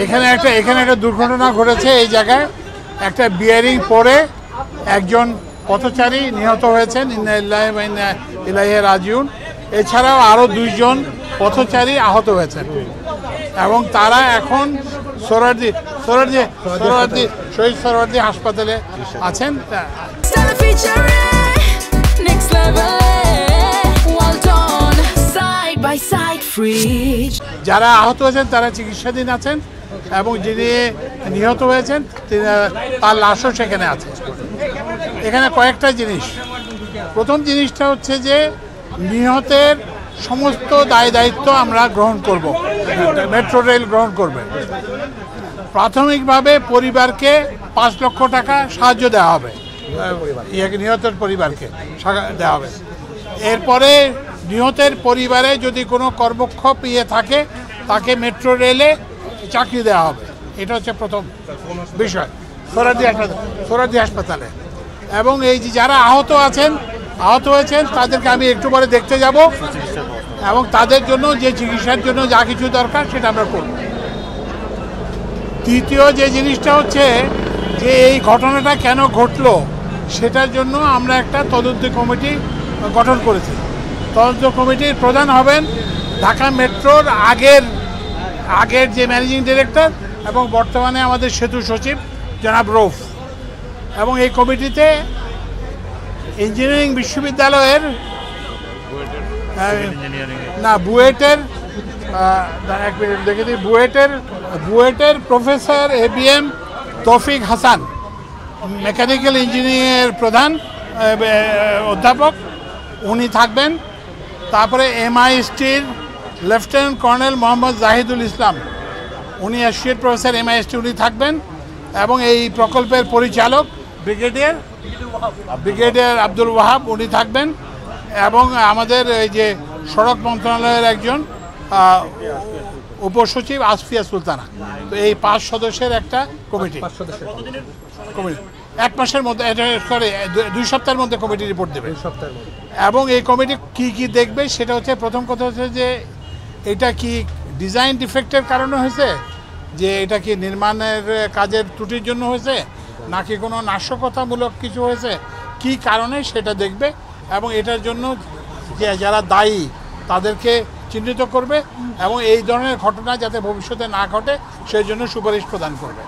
এখানে একটা দুর্ঘটনা ঘটেছে। এই জায়গায় একটা বিয়ারিং পরে একজন পথচারী নিহত হয়েছেন, ইন্না লিল্লাহি ওয়া ইন্না ইলাইহি রাজিউন। এছাড়াও আরও 2 জন পথচারী আহত হয়েছেন এবং তারা এখন সোহরাওয়ার্দী শহীদ সোহরাওয়ার্দী হাসপাতালে আছেন। যারা আহত হয়েছেন তারা চিকিৎসাধীন আছেন এবং যিনি নিহত হয়েছেন তার লাশও সেখানে আছে। এখানে কয়েকটা জিনিস। প্রথম জিনিসটা হচ্ছে যে নিহতের সমস্ত দায় দায়িত্ব আমরা গ্রহণ করব, মেট্রো রেল গ্রহণ করবে। প্রাথমিকভাবে পরিবারকে 5 লক্ষ টাকা সাহায্য দেওয়া হবে, নিহতের পরিবারকে দেওয়া হবে। এরপরে নিহতের পরিবারে যদি কোনো কর্মক্ষম থাকে তাকে মেট্রো রেলে চাকরি দেওয়া হবে। এটা হচ্ছে প্রথম বিষয় সোহরাওয়ার্দী হাসপাতালে। এবং এই যে যারা আহত হয়েছেন তাদেরকে আমি একটু পরে দেখতে যাব এবং তাদের জন্য যে চিকিৎসার জন্য যা কিছু দরকার সেটা আমরা করব। তৃতীয় যে জিনিসটা হচ্ছে যে এই ঘটনাটা কেন ঘটলো সেটার জন্য আমরা একটা তদন্ত কমিটি গঠন করেছি। তদন্ত কমিটির প্রধান হবেন ঢাকা মেট্রোর আগের যে ম্যানেজিং ডিরেক্টর এবং বর্তমানে আমাদের সেতু সচিব জনাব রৌফ। এবং এই কমিটিতে ইঞ্জিনিয়ারিং বিশ্ববিদ্যালয়ের বুয়েটের প্রফেসর ABM তৌফিক হাসান, মেকানিক্যাল ইঞ্জিনিয়ারিংয়ের প্রধান অধ্যাপক, উনি থাকবেন। তারপরে MISTর লেফটেন্যান্ট কর্নেল মোহাম্মদ জাহিদুল ইসলাম, উনি অ্যাসোসিয়েট প্রফেসর MIST, উনি থাকবেন। এবং এই প্রকল্পের পরিচালক ব্রিগেডিয়ার আব্দুল ওয়াহাব, উনি থাকবেন। এবং আমাদের এই যে সড়ক মন্ত্রণালয়ের একজন উপসচিব আসফিয়া সুলতানা। তো এই 5 সদস্যের একটা কমিটি 1 মাসের মধ্যে, 2 সপ্তাহের মধ্যে কমিটি রিপোর্ট দেবে। এবং এই কমিটি কি দেখবে সেটা হচ্ছে, প্রথম কথা হচ্ছে যে এটা কি ডিজাইন ডিফেক্টের কারণে হয়েছে, যে এটা কি নির্মাণের কাজের ত্রুটির জন্য হয়েছে, নাকি কোনো নাশকতামূলক কিছু হয়েছে, কি কারণে সেটা দেখবে। এবং এটার জন্য যে যারা দায়ী তাদেরকে চিহ্নিত করবে এবং এই ধরনের ঘটনা যাতে ভবিষ্যতে না ঘটে সেই জন্য সুপারিশ প্রদান করবে।